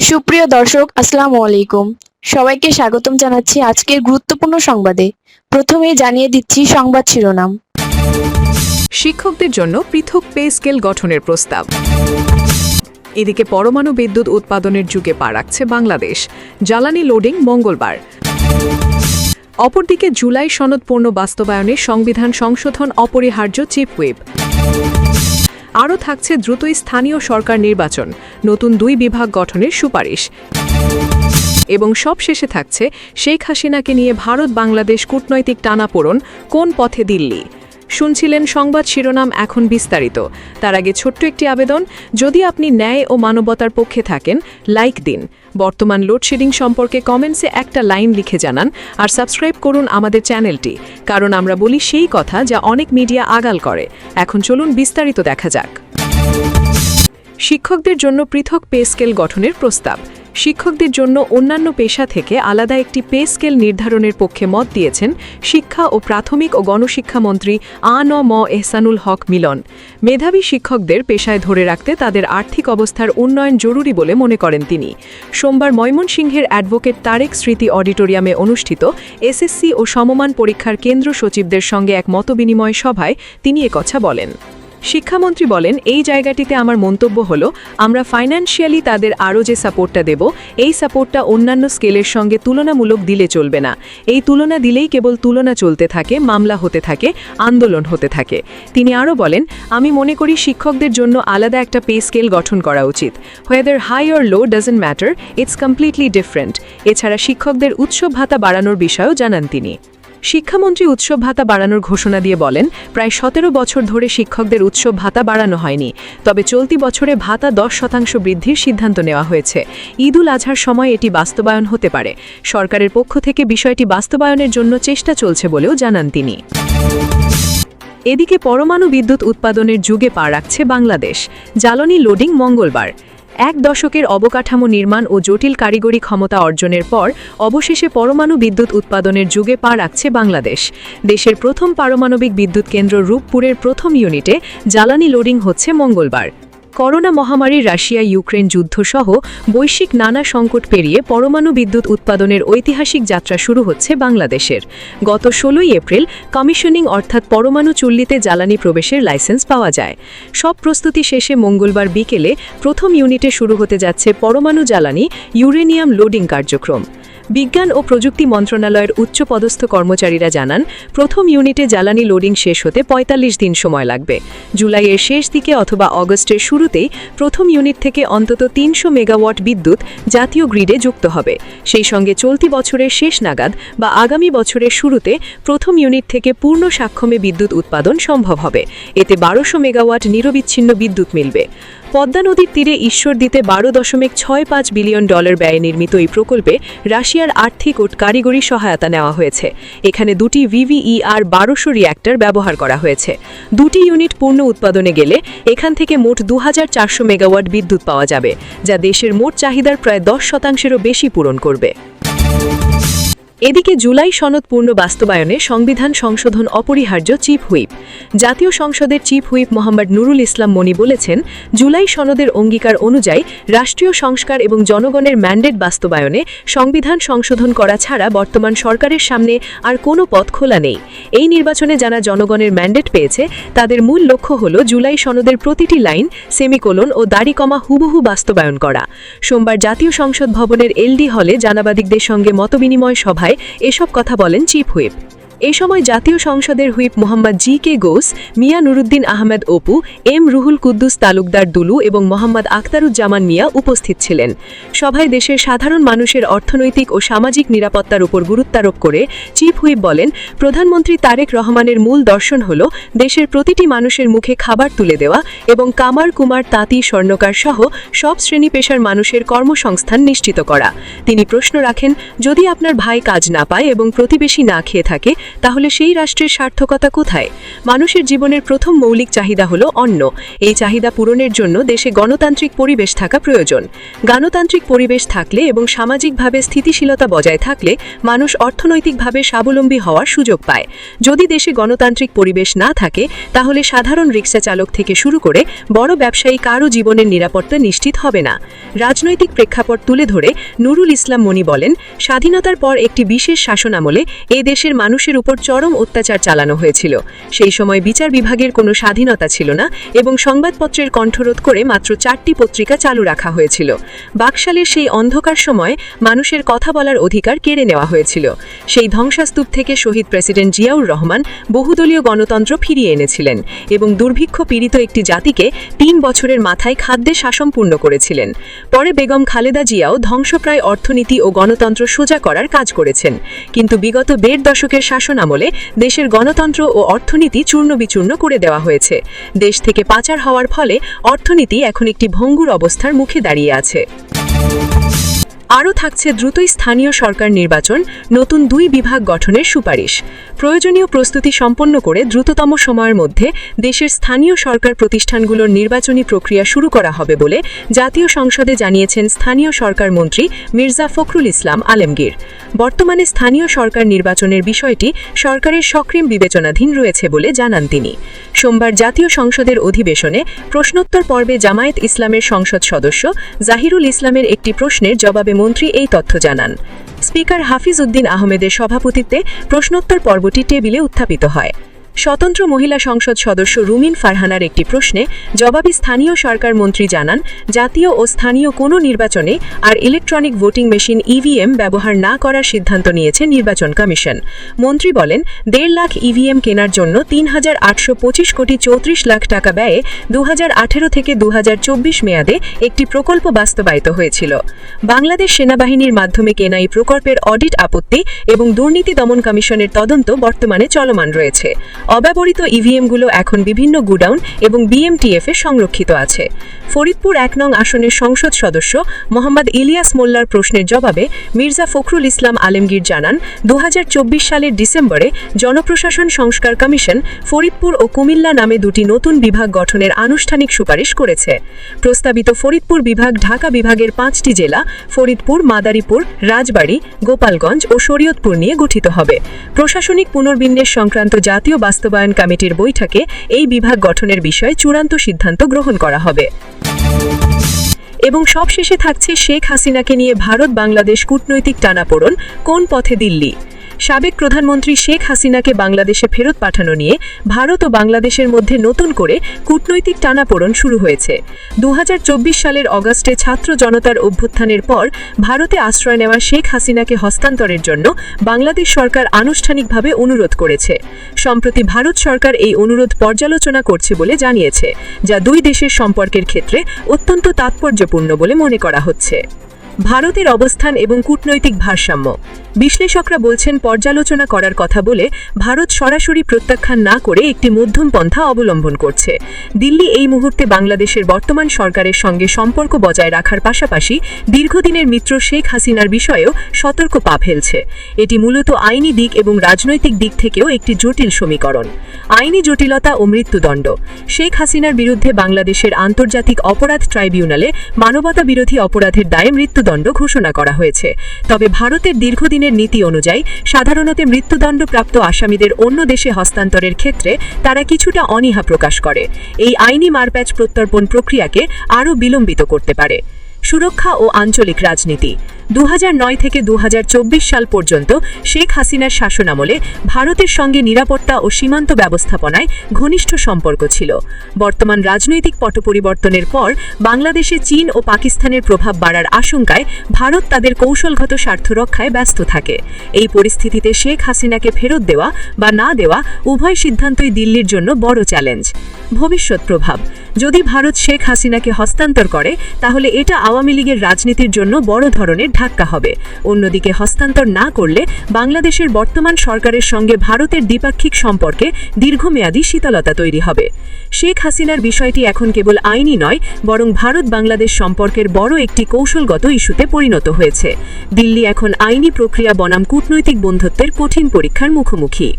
সুপ্রিয় দর্শক, আসসালামু আলাইকুম। সবাইকে স্বাগতম জানাচ্ছি আজকের গুরুত্বপূর্ণ সংবাদে। প্রথমেই জানিয়ে দিচ্ছি সংবাদ শিরোনাম। শিক্ষকদের জন্য পৃথক পে স্কেল গঠনের প্রস্তাব। এদিকে পরমাণু বিদ্যুৎ উৎপাদনের যুগে পা রাখছে বাংলাদেশ, জ্বালানি লোডিং মঙ্গলবার। অপরদিকে জুলাই সনদ পূর্ণ বাস্তবায়নে সংবিধান সংশোধন অপরিহার্য চিফ হুইপ। আরও থাকছে দ্রুতই স্থানীয় সরকার নির্বাচন, নতুন 2 বিভাগ গঠনের সুপারিশ এবং সবশেষে থাকছে শেখ হাসিনাকে নিয়ে ভারত বাংলাদেশ কূটনৈতিক টানাপোড়েন, কোন পথে দিল্লি। শুনছিলেন সংবাদ শিরোনাম, এখন বিস্তারিত। তার আগে ছোট্ট একটি আবেদন, যদি আপনি ন্যায় ও মানবতার পক্ষে থাকেন লাইক দিন, বর্তমান লোডশেডিং সম্পর্কে কমেন্টসে একটা লাইন লিখে জানান, আর সাবস্ক্রাইব করুন আমাদের চ্যানেলটি, কারণ আমরা বলি সেই কথা যা অনেক মিডিয়া আগাল করে। এখন চলুন বিস্তারিত দেখা যাক। শিক্ষকদের জন্য পৃথক পে স্কেল গঠনের প্রস্তাব। শিক্ষকদের জন্য অন্যান্য পেশা থেকে আলাদা একটি পে স্কেল নির্ধারণের পক্ষে মত দিয়েছেন শিক্ষা ও প্রাথমিক ও গণশিক্ষামন্ত্রী আ.ন.ম এহসানুল হক মিলন। মেধাবী শিক্ষকদের পেশায় ধরে রাখতে তাদের আর্থিক অবস্থার উন্নয়ন জরুরি বলে মনে করেন তিনি। সোমবার ময়মনসিংহের অ্যাডভোকেট তারেক স্মৃতি অডিটোরিয়ামে অনুষ্ঠিত এসএসসি ও সমমান পরীক্ষার কেন্দ্র সচিবদের সঙ্গে এক মতবিনিময় সভায় তিনি একথা বলেন। শিক্ষামন্ত্রী বলেন, এই জায়গাটিতে আমার মন্তব্য হলো, আমরা ফাইন্যান্সিয়ালি তাদের আরও যে সাপোর্টটা দেব, এই সাপোর্টটা অন্যান্য স্কেলের সঙ্গে তুলনামূলক দিলে চলবে না। এই তুলনা দিলেই কেবল তুলনা চলতে থাকে, মামলা হতে থাকে, আন্দোলন হতে থাকে। তিনি আরও বলেন, আমি মনে করি শিক্ষকদের জন্য আলাদা একটা পে স্কেল গঠন করা উচিত। Whether high or low doesn't matter, it's completely different. এছাড়া শিক্ষকদের উৎসব ভাতা বাড়ানোর বিষয়েও জানান তিনি। শিক্ষামন্ত্রী উৎসব ভাতা বাড়ানোর ঘোষণা দিয়ে বলেন, প্রায় 17 বছর ধরে শিক্ষকদের উৎসব ভাতা বাড়ানো হয়নি, তবে চলতি বছরে ভাতা 10% বৃদ্ধির সিদ্ধান্ত নেওয়া হয়েছে। ঈদ উল আজহার সময় এটি বাস্তবায়ন হতে পারে। সরকারের পক্ষ থেকে বিষয়টি বাস্তবায়নের জন্য চেষ্টা চলছে বলেও জানান তিনি। এদিকে পরমাণু বিদ্যুৎ উৎপাদনের যুগে পা রাখছে বাংলাদেশ, জ্বালানি লোডিং মঙ্গলবার। 1 দশকের অবকাঠামো নির্মাণ ও জটিল কারিগরি ক্ষমতা অর্জনের পর অবশেষে পরমাণু বিদ্যুৎ উৎপাদনের যুগে পা রাখছে বাংলাদেশ। দেশের প্রথম পারমাণবিক বিদ্যুৎ কেন্দ্র রূপপুরের প্রথম ইউনিটে জ্বালানি লোডিং হচ্ছে মঙ্গলবার। করোনা মহামারী, রাশিয়া ইউক্রেন যুদ্ধ সহ বৈশ্বিক নানা সংকট পেরিয়ে পরমাণু বিদ্যুৎ উৎপাদনের ঐতিহাসিক যাত্রা শুরু হচ্ছে বাংলাদেশের। গত 16 এপ্রিল কমিশনিং অর্থাৎ পরমাণু চুল্লিতে জ্বালানি প্রবেশের লাইসেন্স পাওয়া যায়। সব প্রস্তুতি শেষে মঙ্গলবার বিকেলে প্রথম ইউনিটে শুরু হতে যাচ্ছে পরমাণু জ্বালানি ইউরেনিয়াম লোডিং কার্যক্রম। বিজ্ঞান ও প্রযুক্তি মন্ত্রণালয়ের উচ্চপদস্থ কর্মচারীরা জানান, প্রথম ইউনিটে জ্বালানি লোডিং শেষ হতে 45 দিন সময় লাগবে। জুলাইয়ের শেষ দিকে অথবা অগস্টের শুরুতেই প্রথম ইউনিট থেকে অন্তত 300 মেগাওয়াট বিদ্যুৎ জাতীয় গ্রিডে যুক্ত হবে। সেই সঙ্গে চলতি বছরের শেষ নাগাদ বা আগামী বছরের শুরুতে প্রথম ইউনিট থেকে পূর্ণ সাক্ষমে বিদ্যুৎ উৎপাদন সম্ভব হবে। এতে 1200 মেগাওয়াট নিরবিচ্ছিন্ন বিদ্যুৎ মিলবে। পদ্মা নদীর তীরে ঈশ্বরদীতে $12.65 বিলিয়ন ব্যয়ে নির্মিত এই প্রকল্পে রাশিয়ার আর্থিক ও কারিগরি সহায়তা নেওয়া হয়েছে। এখানে 2টি VVER 1200 রিঅ্যাক্টর ব্যবহার করা হয়েছে। 2টি ইউনিট পূর্ণ উৎপাদনে গেলে এখান থেকে মোট 2400 মেগাওয়াট বিদ্যুৎ পাওয়া যাবে, যা দেশের মোট চাহিদার প্রায় 10%-এরও বেশি পূরণ করবে। এদিকে জুলাই সনদ পূর্ণ বাস্তবায়নে সংবিধান সংশোধন অপরিহার্য চিফ হুইপ। জাতীয় সংসদের চিফ হুইপ মোহাম্মদ নুরুল ইসলাম মনি বলেছেন, জুলাই সনদের অঙ্গীকার অনুযায়ী রাষ্ট্রীয় সংস্কার এবং জনগণের ম্যান্ডেট বাস্তবায়নে সংবিধান সংশোধন করা ছাড়া বর্তমান সরকারের সামনে আর কোনো পথ খোলা নেই। এই নির্বাচনে যারা জনগণের ম্যান্ডেট পেয়েছে তাদের মূল লক্ষ্য হল জুলাই সনদের প্রতিটি লাইন, সেমিকোলন ও দাড়িকমা হুবহু বাস্তবায়ন করা। সোমবার জাতীয় সংসদ ভবনের এলডি হলে জানাবাদিকদের সঙ্গে মতবিনিময় সভায় এসব কথা বলেন চিফ হুইপ। এ সময় জাতীয় সংসদের হুইপ মোহাম্মদ জি.কে. গোস, মিয়া নুরুদ্দিন আহমেদ অপু, এম রুহুল কুদ্দুস তালুকদার দুলু এবং মোহাম্মদ আখতারুজ্জামান মিয়া উপস্থিত ছিলেন। সভায় দেশের সাধারণ মানুষের অর্থনৈতিক ও সামাজিক নিরাপত্তার উপর গুরুত্বারোপ করে চিফ হুইপ বলেন, প্রধানমন্ত্রী তারেক রহমানের মূল দর্শন হল দেশের প্রতিটি মানুষের মুখে খাবার তুলে দেওয়া এবং কামার, কুমার, তাঁতি, স্বর্ণকার সহ সব শ্রেণী পেশার মানুষের কর্মসংস্থান নিশ্চিত করা। তিনি প্রশ্ন রাখেন, যদি আপনার ভাই কাজ না পায় এবং প্রতিবেশী না খেয়ে থাকে তাহলে সেই রাষ্ট্রের সার্থকতা কোথায়? মানুষের জীবনের প্রথম মৌলিক চাহিদা হলো অন্ন। এই চাহিদা পূরণের জন্য দেশে গণতান্ত্রিক পরিবেশ থাকা প্রয়োজন। গণতান্ত্রিক পরিবেশ থাকলে এবং সামাজিকভাবে স্থিতিশীলতা বজায় থাকলে মানুষ অর্থনৈতিকভাবে স্বাবলম্বী হওয়ার সুযোগ পায়। যদি দেশে গণতান্ত্রিক পরিবেশ না থাকে তাহলে সাধারণ রিক্সা চালক থেকে শুরু করে বড় ব্যবসায়ী কারও জীবনের নিরাপত্তা নিশ্চিত হবে না। রাজনৈতিক প্রেক্ষাপট তুলে ধরে নুরুল ইসলাম মনি বলেন, স্বাধীনতার পর একটি বিশেষ শাসনামলে এ দেশের মানুষের উপর চরম অত্যাচার চালানো হয়েছিল। সেই সময় বিচার বিভাগের কোনো স্বাধীনতা ছিল না এবং সংবাদপত্রের কণ্ঠরোধ করে মাত্র 4টি পত্রিকা চালু রাখা হয়েছিল। বাকশালের সেই অন্ধকার সময় মানুষের কথা বলার অধিকার কেড়ে নেওয়া হয়েছিল। সেই ধ্বংসাস্তূপ থেকে শহীদ প্রেসিডেন্ট জিয়াউর রহমান বহুদলীয় গণতন্ত্র ফিরিয়ে এনেছিলেন এবং দুর্ভিক্ষ পীড়িত একটি জাতিকে 3 বছরের মাথায় খাদ্যে শাসনপূর্ণ করেছিলেন। পরে বেগম খালেদা জিয়াও ধ্বংসপ্রায় অর্থনীতি ও গণতন্ত্র সোজা করার কাজ করেছেন। কিন্তু বিগত 1.5 দশকের শাসন আমলে দেশের গণতন্ত্র ও অর্থনীতি চূর্ণবিচূর্ণ করে দেওয়া হয়েছে। দেশ থেকে পাচার হওয়ার ফলে অর্থনীতি এখন একটি ভঙ্গুর অবস্থার মুখে দাঁড়িয়ে আছে। আরও থাকছে দ্রুতই স্থানীয় সরকার নির্বাচন, নতুন 2 বিভাগ গঠনের সুপারিশ। প্রয়োজনীয় প্রস্তুতি সম্পন্ন করে দ্রুততম সময়ের মধ্যে দেশের স্থানীয় সরকার প্রতিষ্ঠানগুলোর নির্বাচনী প্রক্রিয়া শুরু করা হবে বলে জাতীয় সংসদে জানিয়েছেন স্থানীয় সরকার মন্ত্রী মির্জা ফখরুল ইসলাম আলমগীর। বর্তমানে স্থানীয় সরকার নির্বাচনের বিষয়টি সরকারের সক্রিয় বিবেচনাধীন রয়েছে বলে জানান তিনি। সোমবার জাতীয় সংসদের অধিবেশনে প্রশ্নোত্তর পর্বে জামায়াত ইসলামের সংসদ সদস্য জাহিরুল ইসলামের একটি প্রশ্নের জবাবে মন্ত্রী এই তথ্য জানান। স্পিকার হাফিজ উদ্দিন আহমেদের সভাপতিত্বে প্রশ্নোত্তর পর্বটি টেবিলে উত্থাপিত হয়। স্বতন্ত্র মহিলা সংসদ সদস্য রুমিন ফারহানার একটি প্রশ্নে জবাবে স্থানীয় সরকার মন্ত্রী জানান, জাতীয় ও স্থানীয় কোনো নির্বাচনে আর ইলেকট্রনিক ভোটিং মেশিন ইভিএম ব্যবহার না করার সিদ্ধান্ত নিয়েছে নির্বাচন কমিশন। মন্ত্রী বলেন, 1.5 লাখ ইভিএম কেনার জন্য 3,825 কোটি 34 লাখ টাকা ব্যয়ে 2018 থেকে 2024 মেয়াদে একটি প্রকল্প বাস্তবায়িত হয়েছিল। বাংলাদেশ সেনাবাহিনীর মাধ্যমে কেনা এই প্রকল্পের অডিট আপত্তি এবং দুর্নীতি দমন কমিশনের তদন্ত বর্তমানে চলমান রয়েছে। অব্যবহৃত ইভিএমগুলো এখন বিভিন্ন গুডাউন এবং বিএমটিএফে সংরক্ষিত আছে। ফরিদপুর 1 নং আসনের সংসদ সদস্য মোহাম্মদ ইলিয়াস মোল্লার প্রশ্নের জবাবে মির্জা ফখরুল ইসলাম আলমগীর জানান, 2024 সালের ডিসেম্বরে জনপ্রশাসন সংস্কার কমিশন ফরিদপুর ও কুমিল্লা নামে 2টি নতুন বিভাগ গঠনের আনুষ্ঠানিক সুপারিশ করেছে। প্রস্তাবিত ফরিদপুর বিভাগ ঢাকা বিভাগের 5টি জেলা ফরিদপুর, মাদারীপুর, রাজবাড়ী, গোপালগঞ্জ ও শরীয়তপুর নিয়ে গঠিত হবে। প্রশাসনিক পুনর্বিন্যাস সংক্রান্ত জাতীয় বাস্তবায়ন কমিটির বৈঠকে এই বিভাগ গঠনের বিষয়ে চূড়ান্ত সিদ্ধান্ত গ্রহণ করা হবে। এবং সবশেষে থাকছে শেখ হাসিনাকে নিয়ে ভারত বাংলাদেশ কূটনৈতিক টানাপোড়েন, কোন পথে দিল্লি? সাবেক প্রধানমন্ত্রী শেখ হাসিনাকে বাংলাদেশে ফেরত পাঠানো নিয়ে ভারত ও বাংলাদেশের মধ্যে নতুন করে কূটনৈতিক টানাপোড়েন শুরু হয়েছে। 2024 সালের অগাস্টে ছাত্র জনতার অভ্যুত্থানের পর ভারতে আশ্রয় নেওয়া শেখ হাসিনাকে হস্তান্তরের জন্য বাংলাদেশ সরকার আনুষ্ঠানিকভাবে অনুরোধ করেছে। সম্প্রতি ভারত সরকার এই অনুরোধ পর্যালোচনা করছে বলে জানিয়েছে, যা 2 দেশের সম্পর্কের ক্ষেত্রে অত্যন্ত তাৎপর্যপূর্ণ বলে মনে করা হচ্ছে। ভারতের অবস্থান এবং কূটনৈতিক ভারসাম্য। বিশ্লেষকরা বলছেন, পর্যালোচনা করার কথা বলে ভারত সরাসরি প্রত্যাখ্যান না করে একটি মধ্যম পন্থা অবলম্বন করছে। দিল্লি এই মুহূর্তে বাংলাদেশের বর্তমান সরকারের সঙ্গে সম্পর্ক বজায় রাখার পাশাপাশি দীর্ঘদিনের মিত্র শেখ হাসিনার বিষয়েও সতর্ক পা ফেলছে। এটি মূলত আইনি দিক এবং রাজনৈতিক দিক থেকেও একটি জটিল সমীকরণ। আইনি জটিলতা ও মৃত্যুদণ্ড। শেখ হাসিনার বিরুদ্ধে বাংলাদেশের আন্তর্জাতিক অপরাধ ট্রাইব্যুনালে মানবতা বিরোধী অপরাধের দায়ে মৃত্যুদণ্ড ঘোষণা করা হয়েছে। তবে ভারতের দীর্ঘদিনের নীতি অনুযায়ী সাধারণত মৃত্যুদণ্ডপ্রাপ্ত আসামিদের অন্য দেশে হস্তান্তরের ক্ষেত্রে তারা কিছুটা অনীহা প্রকাশ করে। এই আইনি মারপ্যাচ প্রত্যর্পণ প্রক্রিয়াকে আরও বিলম্বিত করতে পারে। সুরক্ষা ও আঞ্চলিক রাজনীতি। 2009 থেকে 2024 সাল পর্যন্ত শেখ হাসিনার শাসনামলে ভারতের সঙ্গে নিরাপত্তা ও সীমান্ত ব্যবস্থাপনায় ঘনিষ্ঠ সম্পর্ক ছিল। বর্তমান রাজনৈতিক পট পরিবর্তনের পর বাংলাদেশে চীন ও পাকিস্তানের প্রভাব বাড়ার আশঙ্কায় ভারত তাদের কৌশলগত স্বার্থ রক্ষায় ব্যস্ত থাকে। এই পরিস্থিতিতে শেখ হাসিনাকে ফেরত দেওয়া বা না দেওয়া উভয় সিদ্ধান্তই দিল্লির জন্য বড় চ্যালেঞ্জ। ভবিষ্যৎ প্রভাব। যদি ভারত শেখ হাসিনাকে হস্তান্তর করে তাহলে এটা আওয়ামী লীগের রাজনীতির জন্য বড় ধরনের ধাক্কা হবে। অন্যদিকে হস্তান্তর না করলে বাংলাদেশের বর্তমান সরকারের সঙ্গে ভারতের দ্বিপাক্ষিক সম্পর্কে দীর্ঘমেয়াদী শীতলতা তৈরি হবে। শেখ হাসিনার বিষয়টি এখন কেবল আইনি নয়, বরং ভারত বাংলাদেশ সম্পর্কের বড় একটি কৌশলগত ইস্যুতে পরিণত হয়েছে। দিল্লি এখন আইনি প্রক্রিয়া বনাম কূটনৈতিক বন্ধুত্বের কঠিন পরীক্ষার মুখোমুখি।